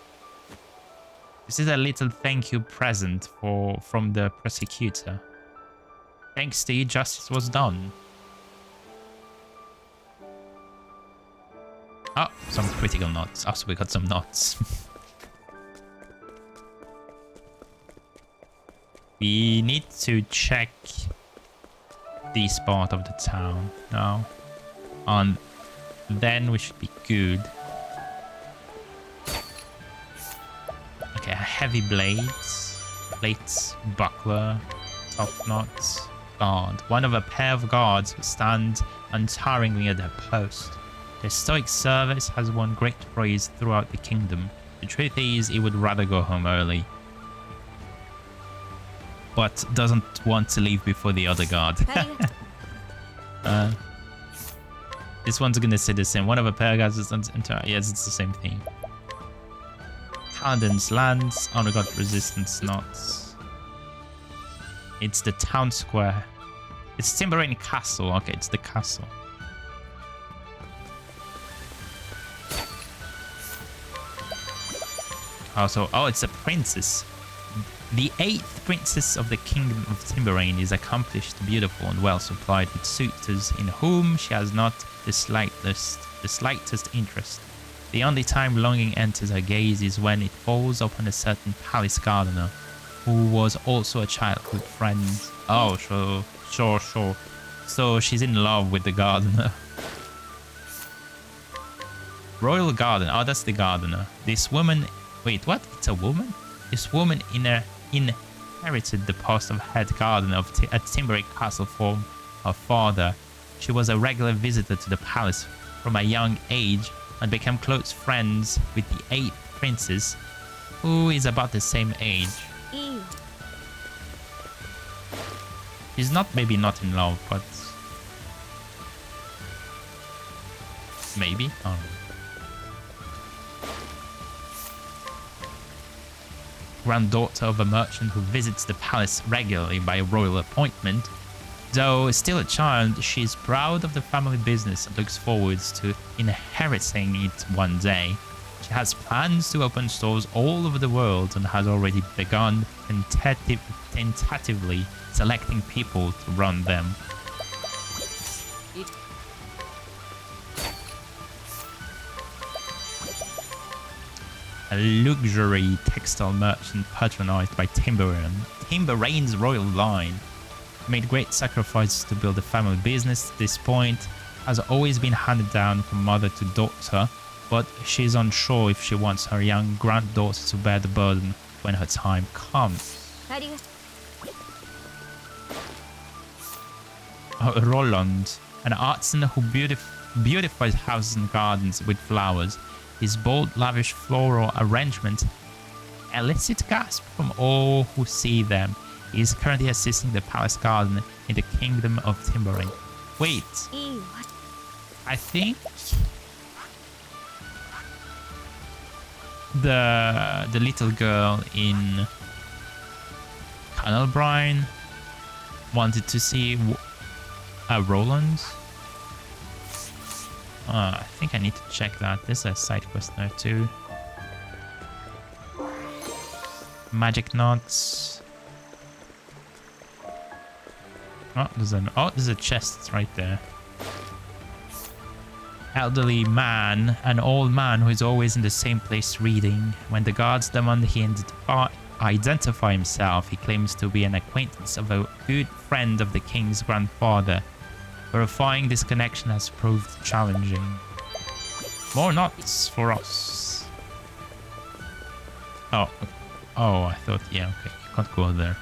This is a little thank you present from the prosecutor. Thanks to you, justice was done. Oh, some critical knots. Oh, so we got some knots. We need to check this part of the town now. And then we should be good. Okay, heavy blades, plates, buckler, top knots, guard. One of a pair of guards who stand untiringly at their post. Their stoic service has won great praise throughout the kingdom. The truth is, he would rather go home early, but doesn't want to leave before the other guard. This one's gonna say the same. One of a pair of guards is yes, it's the same thing. Paladin's Lands, honor god resistance knots. It's the town square. It's Timberain Castle. Okay, it's the castle. Oh, it's a princess. The 8th princess of the kingdom of Timberain is accomplished, beautiful, and well supplied with suitors in whom she has not the slightest interest. The only time longing enters her gaze is when it falls upon a certain palace gardener, who was also a childhood friend. Oh, sure. So she's in love with the gardener. Royal garden. Oh, that's the gardener. This woman... Wait, what? It's a woman? This woman inherited the post of head gardener at Timberlake Castle from her father. She was a regular visitor to the palace from a young age and became close friends with the 8th princess, who is about the same age.
Ew.
She's maybe not in love, but maybe. I don't know. Granddaughter of a merchant who visits the palace regularly by royal appointment. Though still a child, she is proud of the family business and looks forward to inheriting it one day. She has plans to open stores all over the world and has already begun tentatively selecting people to run them. A luxury textile merchant patronized by Timberrain's royal line. Made great sacrifices to build a family business. At this point has always been handed down from mother to daughter, but she's unsure if she wants her young granddaughter to bear the burden when her time comes. Roland, an artisan who beautifies houses and gardens with flowers. His bold, lavish floral arrangement elicit gasps from all who see them. He is currently assisting the palace garden in the kingdom of Timberrain. Wait, I think the little girl in Canal Brine wanted to see Roland. I think I need to check that. There's a side quest there too. Magic nuts. There's a chest right there. Elderly man, an old man who is always in the same place reading. When the guards demand he identify himself, he claims to be an acquaintance of a good friend of the king's grandfather. Verifying this connection has proved challenging. More nuts for us. Oh, I thought, yeah, okay, you can't go there.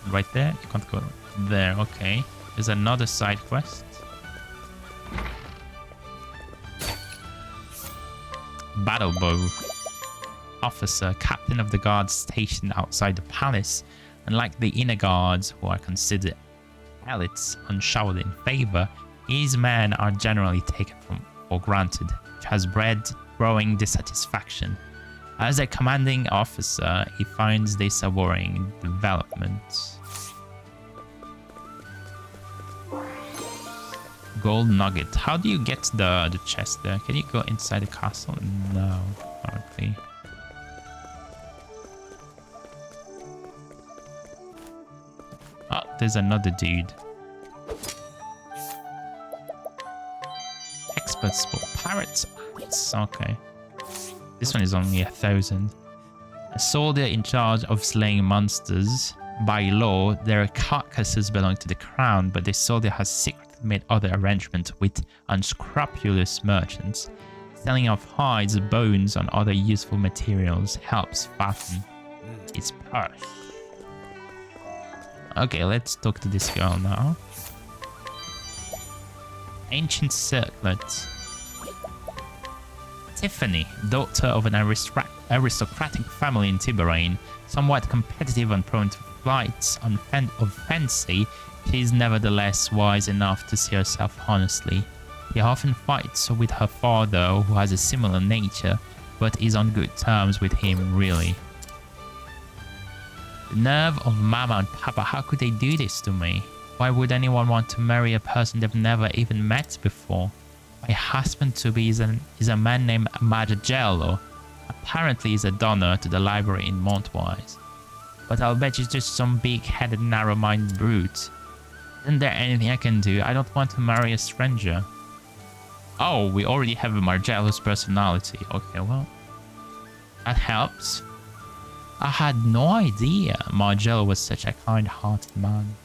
Right there, you can't go there, okay. There's another side quest. Battle bow. Officer, captain of the guards stationed outside the palace. Unlike the inner guards, who are considered elites unshowered in favor, his men are generally taken for granted, which has bred growing dissatisfaction. As a commanding officer, he finds this a worrying development. Gold nugget. How do you get the chest there? Can you go inside the castle? No, apparently. Oh, there's another dude. Expert sport. Pirates. Okay. This one is only 1,000. A soldier in charge of slaying monsters. By law, their carcasses belong to the crown, but this soldier has secretly made other arrangements with unscrupulous merchants. Selling off hides, bones, and other useful materials helps fatten its purse. Okay, let's talk to this girl now. Ancient circlet. Tiffany, daughter of an aristocratic family in Timberrain, somewhat competitive and prone to flights of fancy, she is nevertheless wise enough to see herself honestly. She often fights with her father, who has a similar nature, but is on good terms with him, really. The nerve of Mama and Papa, how could they do this to me? Why would anyone want to marry a person they've never even met before? My husband-to-be is a man named Margello. Apparently he's a donor to the library in Montwise. But I'll bet he's just some big-headed, narrow-minded brute. Isn't there anything I can do? I don't want to marry a stranger. Oh, we already have a Margello's personality. Okay, well, that helps. I had no idea Margello was such a kind-hearted man.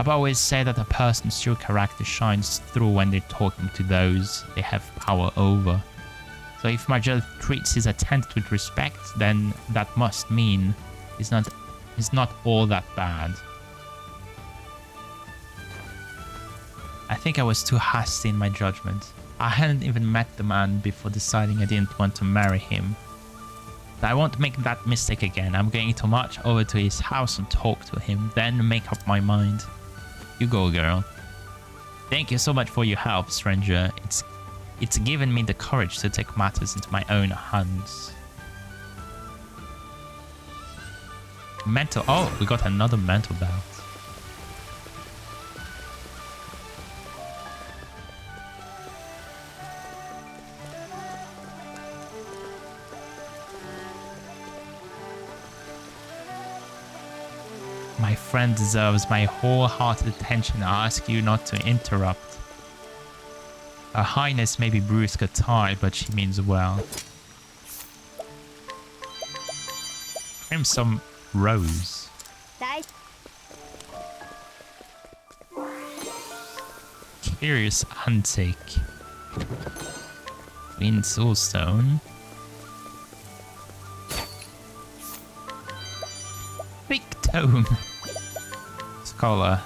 I've always said that a person's true character shines through when they're talking to those they have power over. So if Margel treats his attendant with respect, then that must mean he's not all that bad. I think I was too hasty in my judgment. I hadn't even met the man before deciding I didn't want to marry him. But I won't make that mistake again. I'm going to march over to his house and talk to him, then make up my mind. You go, girl. Thank you so much for your help, stranger. It's given me the courage to take matters into my own hands. Mental... Oh, we got another mental belt. My friend deserves my wholehearted attention. I ask you not to interrupt. Her Highness may be brusque at times, but she means well. Crimson Rose. Curious Antique. Green Soulstone. Big Tome. Scholar.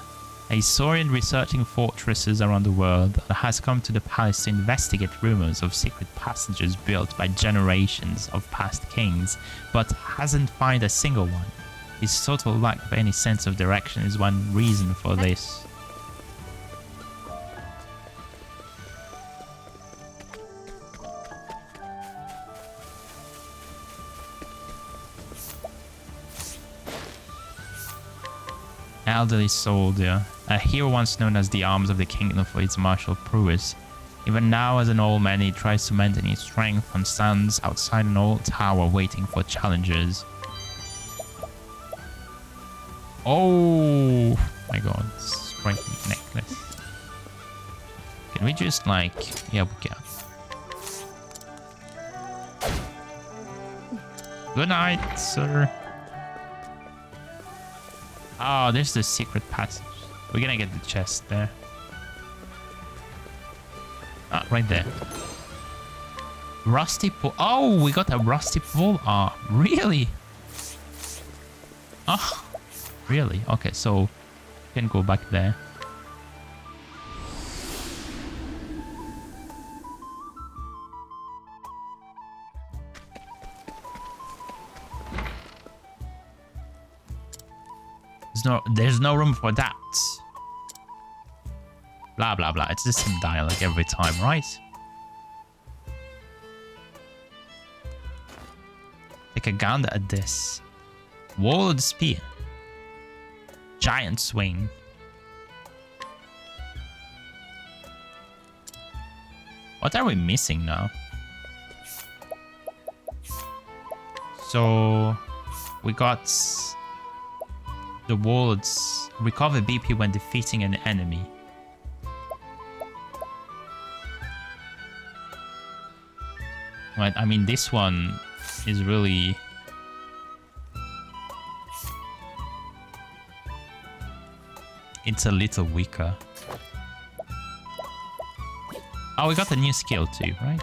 A Saurian researching fortresses around the world has come to the palace to investigate rumors of secret passages built by generations of past kings, but hasn't found a single one. His total lack of any sense of direction is one reason for this. Elderly soldier, a hero once known as the arms of the kingdom for its martial prowess. Even now, as an old man, he tries to maintain his strength and stands outside an old tower waiting for challengers. Oh my god, striking necklace. Can we just like... Yeah, we can. Good night, sir. Oh, there's the secret passage. We're gonna get the chest there. Ah, right there. Rusty pole. Oh, we got a rusty pole arm. Really? Oh, really? Okay, so we can go back there. There's no room for that. Blah, blah, blah. It's the same dialogue every time, right? Take a gander at this. Walled spear. Giant swing. What are we missing now? So we got the wards recover BP when defeating an enemy. Right, I mean this one is really... It's a little weaker. Oh, we got a new skill too, right?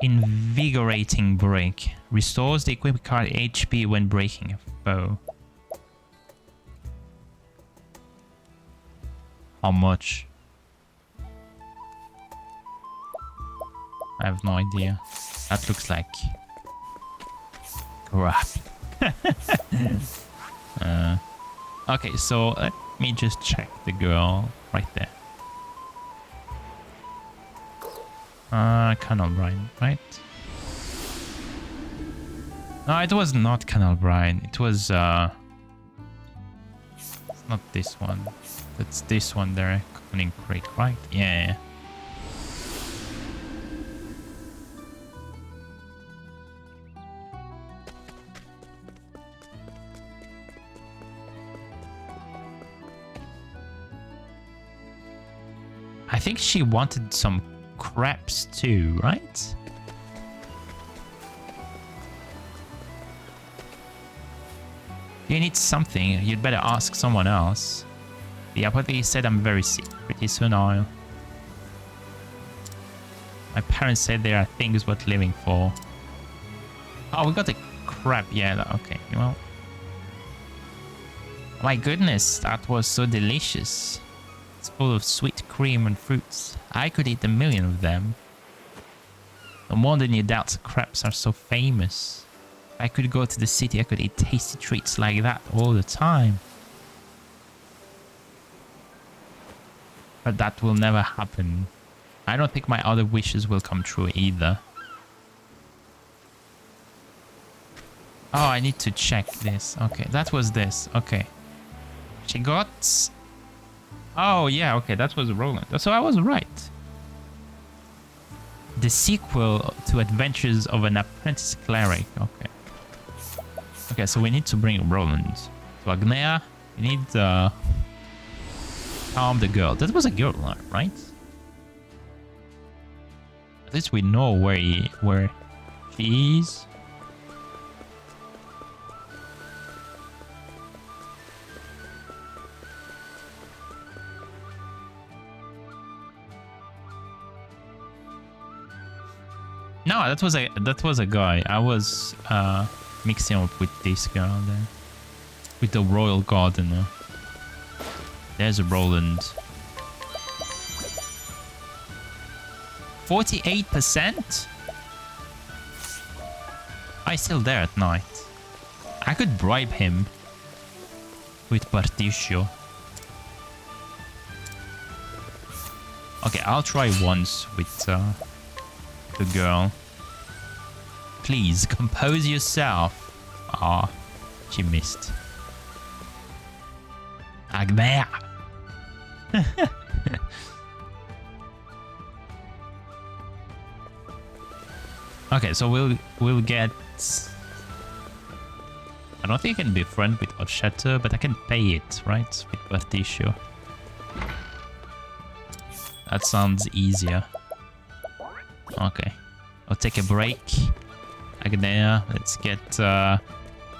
Invigorating break. Restores the equipped card HP when breaking a foe. How much? I have no idea. That looks like crap. Okay, so let me just check the girl right there. Canal Brine, right? No, it was not Canal Brine. It was, it's not this one. It's this one there, Cunning Creek, right? Yeah. I think she wanted some crepes too, right? You need something. You'd better ask someone else. The apothecary said I'm very sick. Pretty soon I'll... My parents said there are things worth living for. Oh, we got a crab. Yeah, okay. Well... My goodness, that was so delicious. It's full of sweet cream and fruits. I could eat 1,000,000 of them. No wonder you doubt crabs are so famous. If I could go to the city, I could eat tasty treats like that all the time. But that will never happen. I don't think my other wishes will come true either. Oh, I need to check this. Okay, that was this. Okay. She got... Oh, yeah, okay, that was Roland. So I was right. The sequel to Adventures of an Apprentice Cleric. Okay. Okay, so we need to bring Roland. To Agnea, we need calm the girl. That was a girl, right? At least we know where she is. No, that was a guy. I was mixing up with this girl there. With the royal gardener. There's Roland. 48%? I'm still there at night. I could bribe him with Particio. Okay, I'll try once with the girl. Please, compose yourself. Ah, she missed. Agnea. Okay, so we'll get... I don't think I can be friend with Orchetta, but I can pay it, right? With Particio. That sounds easier. Okay. I'll take a break. Agnea, let's get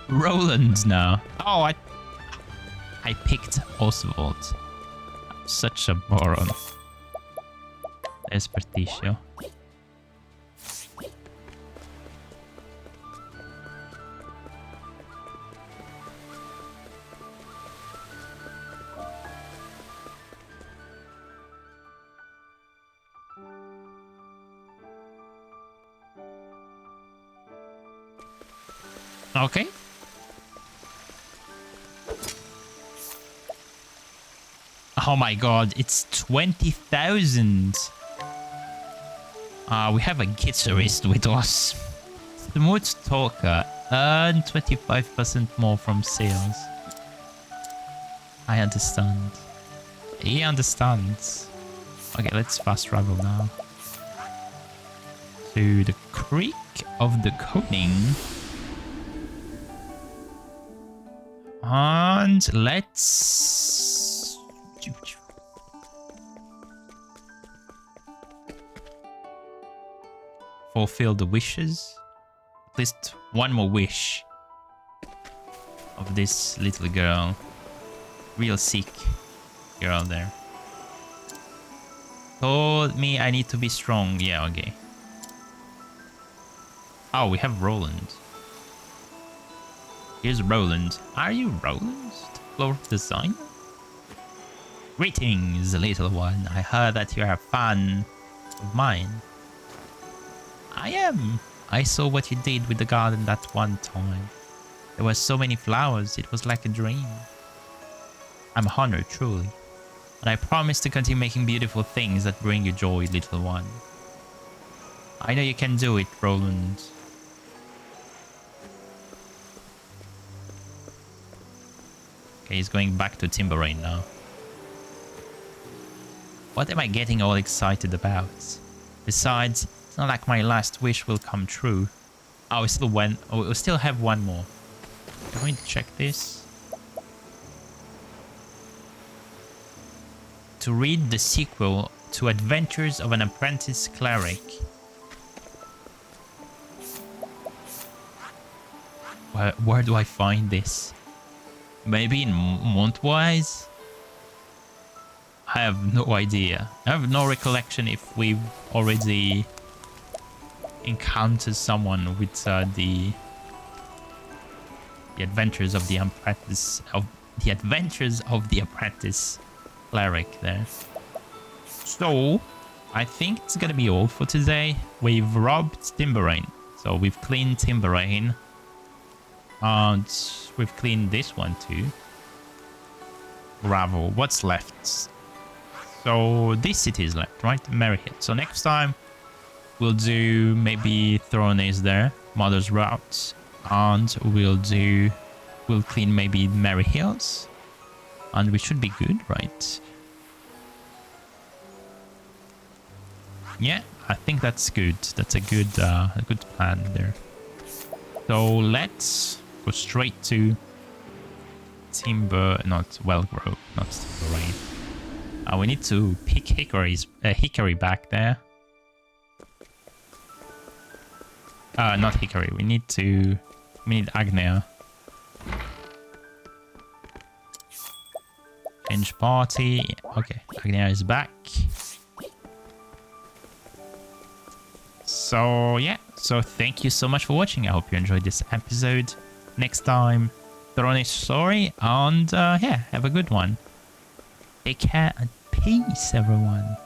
Roland now. Oh, I picked Oswald. I'm such a moron. There's Particio. Okay. Oh my god, it's 20,000. We have a guitarist with us. Smooth talker. Earn 25% more from sales. I understand. He understands. Okay, let's fast travel now. To the Creek of the Coning. And let's... fulfill the wishes. At least one more wish of this little girl. Real sick girl there. Told me I need to be strong. Yeah, okay. Oh, we have Roland. Here's Roland. Are you Roland, the floor designer? Greetings, little one. I heard that you are a fan of mine. I am. I saw what you did with the garden that one time. There were so many flowers, it was like a dream. I'm honored, truly. And I promise to continue making beautiful things that bring you joy, little one. I know you can do it, Roland. Okay, he's going back to Timberrain now. What am I getting all excited about? Besides, it's not like my last wish will come true. Oh, we still have one more. I'm going to check this. To read the sequel to Adventures of an Apprentice Cleric. Where do I find this? Maybe in month-wise? I have no idea. I have no recollection if we've already encountered someone with the adventures of the apprentice cleric there. So I think it's gonna be all for today. We've robbed Timberrain, so we've cleaned Timberrain, and we've cleaned this one too. Gravel. What's left? So this city is left, right? Merryhill. So next time we'll do maybe Thrones there, Mother's Route, and we'll clean maybe Merry Hills, and we should be good, right? Yeah, I think that's good. That's a good plan there. So let's go straight to Wellgrove, not Timberrain. We need to pick Hikari back there. Not Hikari. We need Agnea. Change party. Okay, Agnea is back. So yeah, so thank you so much for watching. I hope you enjoyed this episode. Next time, Thrones story, and yeah, have a good one. Take care and peace, everyone.